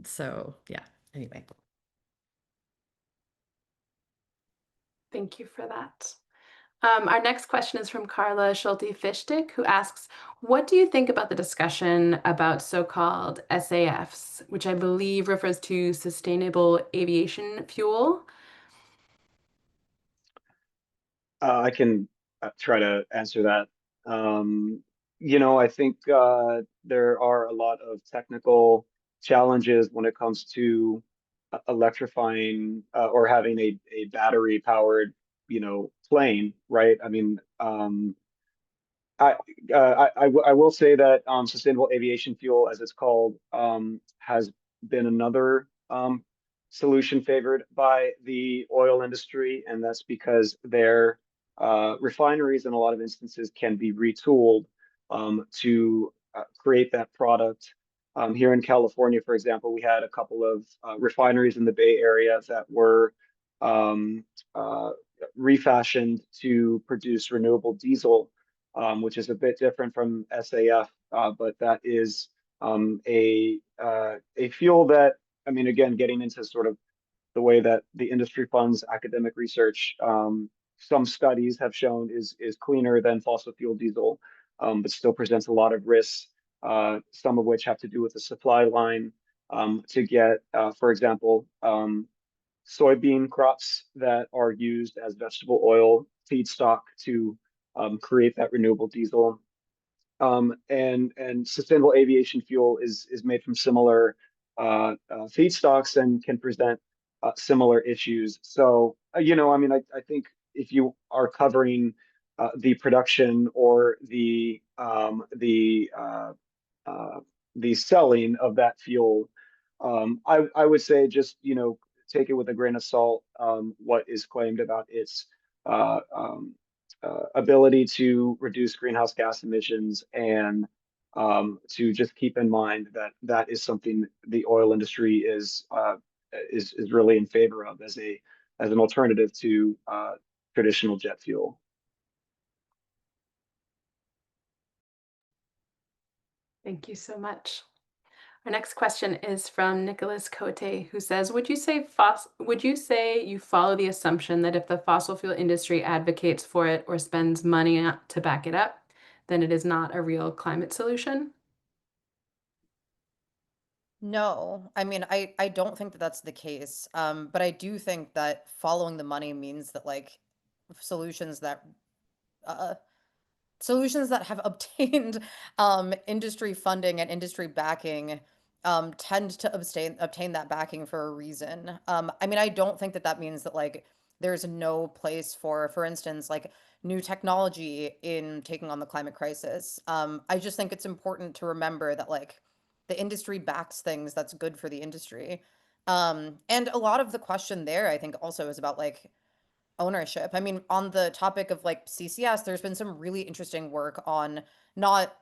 So yeah, anyway. Thank you for that. Our next question is from Carla Schulte-Fischtig, who asks, what do you think about the discussion about so-called SAFs, which I believe refers to sustainable aviation fuel? I can try to answer that. I think there are a lot of technical challenges when it comes to electrifying or having a battery powered, plane, right? I mean, I will say that sustainable aviation fuel, as it's called, has been another solution favored by the oil industry, and that's because their refineries, in a lot of instances, can be retooled to create that product. Here in California, for example, we had a couple of refineries in the Bay Area that were um, uh, refashioned to produce renewable diesel, which is a bit different from SAF, but that is a fuel that, I mean, again, getting into sort of the way that the industry funds academic research, some studies have shown is cleaner than fossil fuel diesel, but still presents a lot of risks, some of which have to do with the supply line to get, for example, soybean crops that are used as vegetable oil feedstock to create that renewable diesel. And sustainable aviation fuel is made from similar feedstocks and can present similar issues. So, I mean, I think if you are covering the production or the selling of that fuel, I would say just, take it with a grain of salt, what is claimed about its uh, um, ability to reduce greenhouse gas emissions, and to just keep in mind that that is something the oil industry is really in favor of as an alternative to traditional jet fuel. Thank you so much. Our next question is from Nicholas Cote, who says, would you say you follow the assumption that if the fossil fuel industry advocates for it or spends money to back it up, then it is not a real climate solution? No, I mean, I don't think that that's the case. But I do think that following the money means that like solutions that uh, solutions that have obtained industry funding and industry backing tend to obtain that backing for a reason. I mean, I don't think that that means that like there's no place for instance, like new technology in taking on the climate crisis. I just think it's important to remember that like the industry backs things that's good for the industry. And a lot of the question there, I think, also is about like ownership. I mean, on the topic of like CCS, there's been some really interesting work on not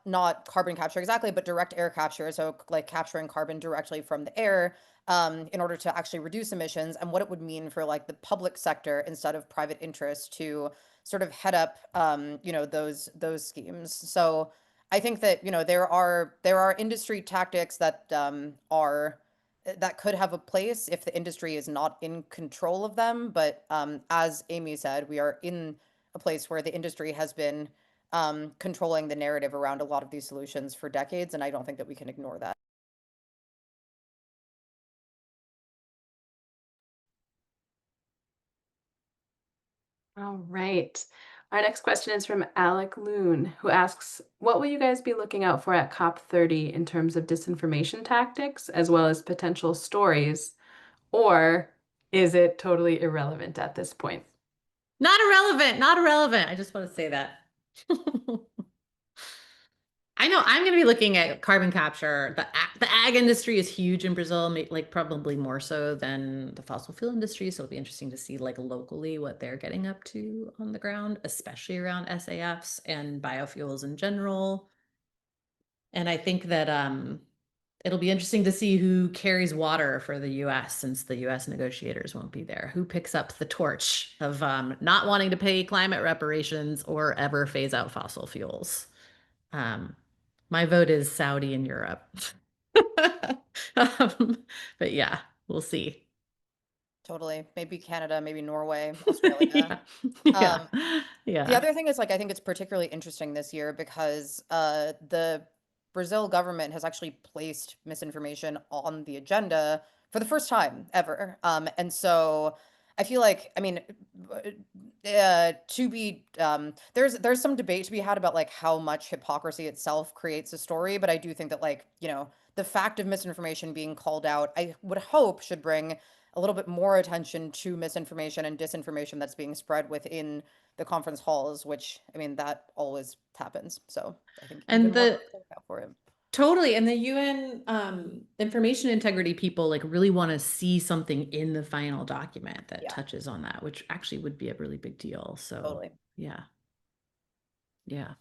carbon capture exactly, but direct air capture. So like capturing carbon directly from the air in order to actually reduce emissions, and what it would mean for like the public sector instead of private interest to sort of head up those schemes. So I think that there are industry tactics that are that could have a place if the industry is not in control of them. But as Amy said, we are in a place where the industry has been controlling the narrative around a lot of these solutions for decades, and I don't think that we can ignore that. All right. Our next question is from Alec Loon, who asks, what will you guys be looking out for at COP30 in terms of disinformation tactics, as well as potential stories? Or is it totally irrelevant at this point? Not irrelevant, not irrelevant. I just want to say that. I know I'm going to be looking at carbon capture. The ag industry is huge in Brazil, like probably more so than the fossil fuel industry. So it'll be interesting to see like locally what they're getting up to on the ground, especially around SAFs and biofuels in general. And I think that it'll be interesting to see who carries water for the US, since the US negotiators won't be there. Who picks up the torch of not wanting to pay climate reparations or ever phase out fossil fuels? My vote is Saudi and Europe. But yeah, we'll see. Totally. Maybe Canada, maybe Norway, Australia. Yeah. Um, Yeah. The other thing is, like, I think it's particularly interesting this year because the Brazil government has actually placed misinformation on the agenda for the first time ever. And so I feel like, I mean, there's some debate to be had about like how much hypocrisy itself creates a story, but I do think that, like, the fact of misinformation being called out, I would hope should bring a little bit more attention to misinformation and disinformation that's being spread within the conference halls, which, I mean, that always happens. So I think even And more the folks look out for it. totally, and the UN information integrity people like really want to see something in the final document that Yeah, touches on that, which actually would be a really big deal. So totally. yeah. Yeah.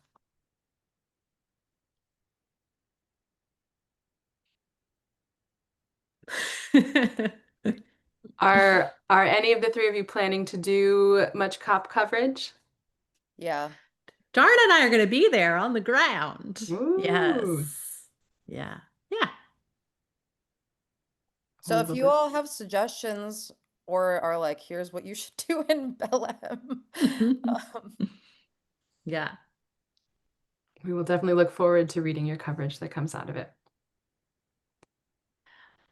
Are any of the three of you planning to do much COP coverage? Yeah. Darn and I are going to be there on the ground. Ooh. Yes. Yeah. Yeah. So We if will you all have suggestions or are like, here's what you should do in Belém, um, Yeah. We will definitely look forward to reading your coverage that comes out of it.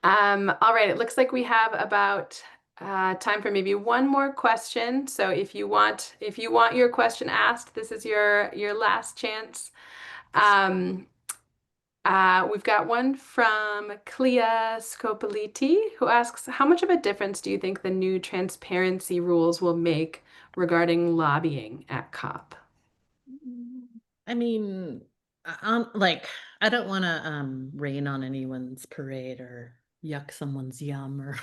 All right, it looks like we have about time for maybe one more question. So if you want your question asked, this is your last chance. We've got one from Clea Scopoliti, who asks, how much of a difference do you think the new transparency rules will make regarding lobbying at COP? I mean, like, I don't want to rain on anyone's parade or yuck someone's yum or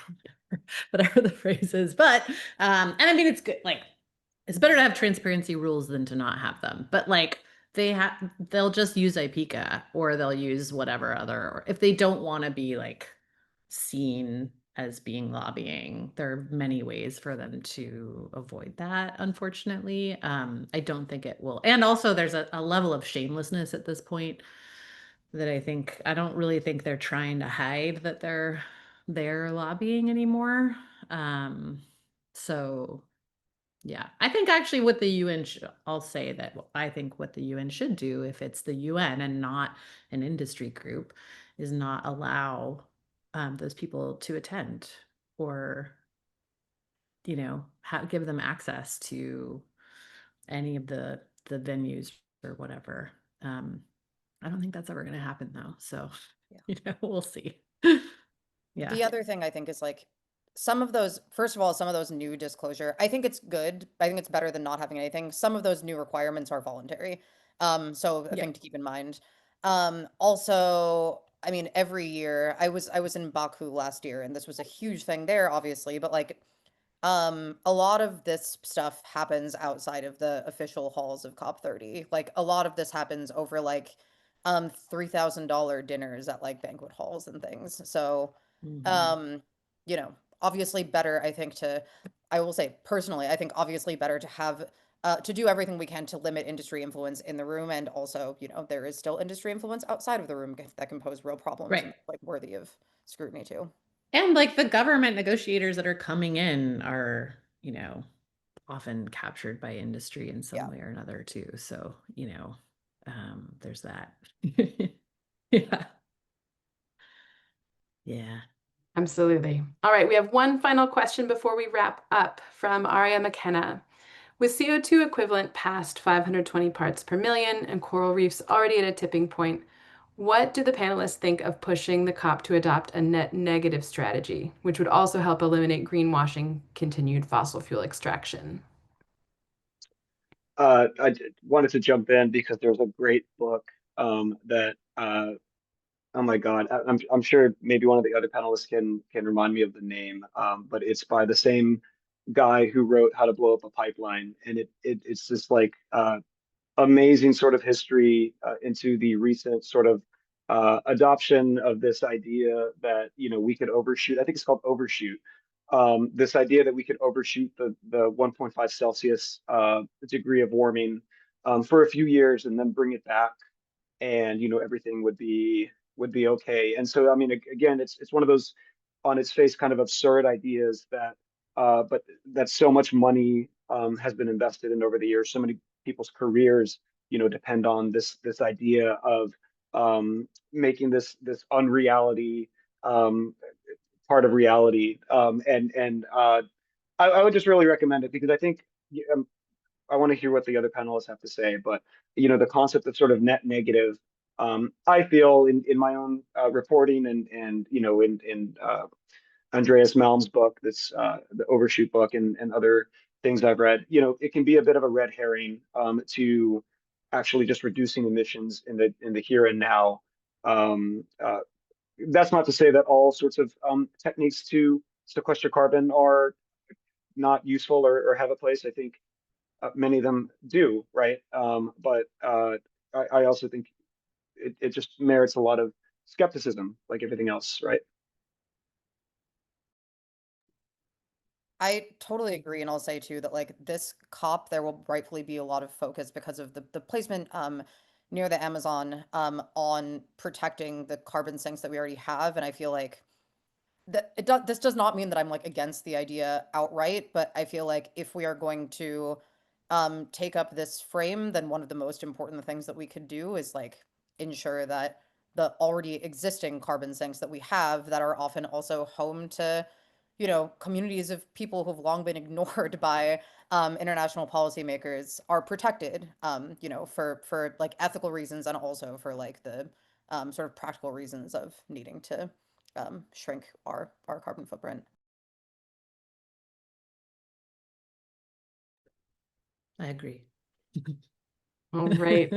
whatever the phrase is. But and I mean it's good, like it's better to have transparency rules than to not have them. But like they'll just use IPCA or they'll use whatever other, or if they don't want to be like seen as being lobbying, there are many ways for them to avoid that, unfortunately. I don't think it will. And also there's a level of shamelessness at this point that I don't really think they're trying to hide that they're lobbying anymore. So yeah, I think actually what the UN I'll say that I think what the UN should do, if it's the UN and not an industry group, is not allow those people to attend or, give them access to any of the venues or whatever. I don't think that's ever going to happen though. So, yeah. we'll see. Yeah. The other thing I think is like some of those, first of all, some of those new disclosure, I think it's good. I think it's better than not having anything. Some of those new requirements are voluntary. So a Yeah. thing to keep in mind. Also, I mean, every year I was in Baku last year and this was a huge thing there, obviously, but like a lot of this stuff happens outside of the official halls of COP30. Like a lot of this happens over like $3,000 dinners at like banquet halls and things. So Mhm. um, obviously better, I think I will say personally, I think obviously better to have to do everything we can to limit industry influence in the room, and also, there is still industry influence outside of the room that can pose real problems Right. and like worthy of scrutiny too. And like the government negotiators that are coming in are, often captured by industry in some Yeah. way or another too. So, there's that. Yeah. Yeah. Absolutely. All right, we have one final question before we wrap up from Aria McKenna. With CO2 equivalent past 520 parts per million and coral reefs already at a tipping point, what do the panelists think of pushing the COP to adopt a net negative strategy, which would also help eliminate greenwashing continued fossil fuel extraction? Wanted to jump in because there's a great book that oh my God, I'm sure maybe one of the other panelists can remind me of the name, but it's by the same guy who wrote How to Blow Up a Pipeline, and it's this like amazing sort of history into the recent sort of adoption of this idea that, we could overshoot. I think it's called overshoot. This idea that we could overshoot the 1.5 Celsius degree of warming for a few years and then bring it back, and everything would be okay. And so, I mean, again, it's one of those on its face kind of absurd ideas that, but that so much money has been invested in over the years. So many people's careers, depend on this idea of making this unreality um, part of reality. I would just really recommend it because I think I want to hear what the other panelists have to say, but the concept of sort of net negative, I feel in my own reporting and in Andreas Malm's book, that's the Overshoot book, and other things I've read, it can be a bit of a red herring to actually just reducing emissions in the here and now. Um, uh, that's not to say that all sorts of techniques to sequester carbon are not useful or have a place. I think many of them do, right? But I also think it just merits a lot of skepticism, like everything else, right? I totally agree, and I'll say too that like this COP, there will rightfully be a lot of focus because of the placement near the Amazon on protecting the carbon sinks that we already have, and I feel like this does not mean that I'm like against the idea outright, but I feel like if we are going to take up this frame, then one of the most important things that we could do is like ensure that the already existing carbon sinks that we have that are often also home to, communities of people who've long been ignored by international policymakers are protected, for like ethical reasons and also for like the sort of practical reasons of needing to shrink our carbon footprint. I agree. All right.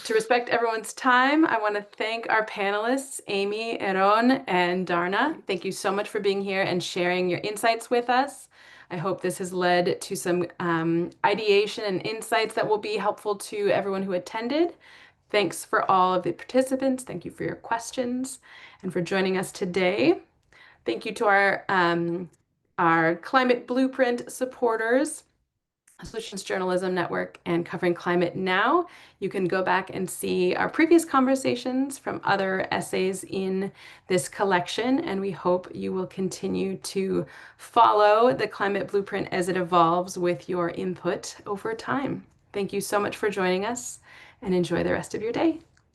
To respect everyone's time, I want to thank our panelists, Amy, Eron, and Darna. Thank you so much for being here and sharing your insights with us. I hope this has led to some ideation and insights that will be helpful to everyone who attended. Thanks for all of the participants. Thank you for your questions and for joining us today. Thank you to our Climate Blueprint supporters, Solutions Journalism Network, and Covering Climate Now. You can go back and see our previous conversations from other essays in this collection, and we hope you will continue to follow the Climate Blueprint as it evolves with your input over time. Thank you so much for joining us, and enjoy the rest of your day.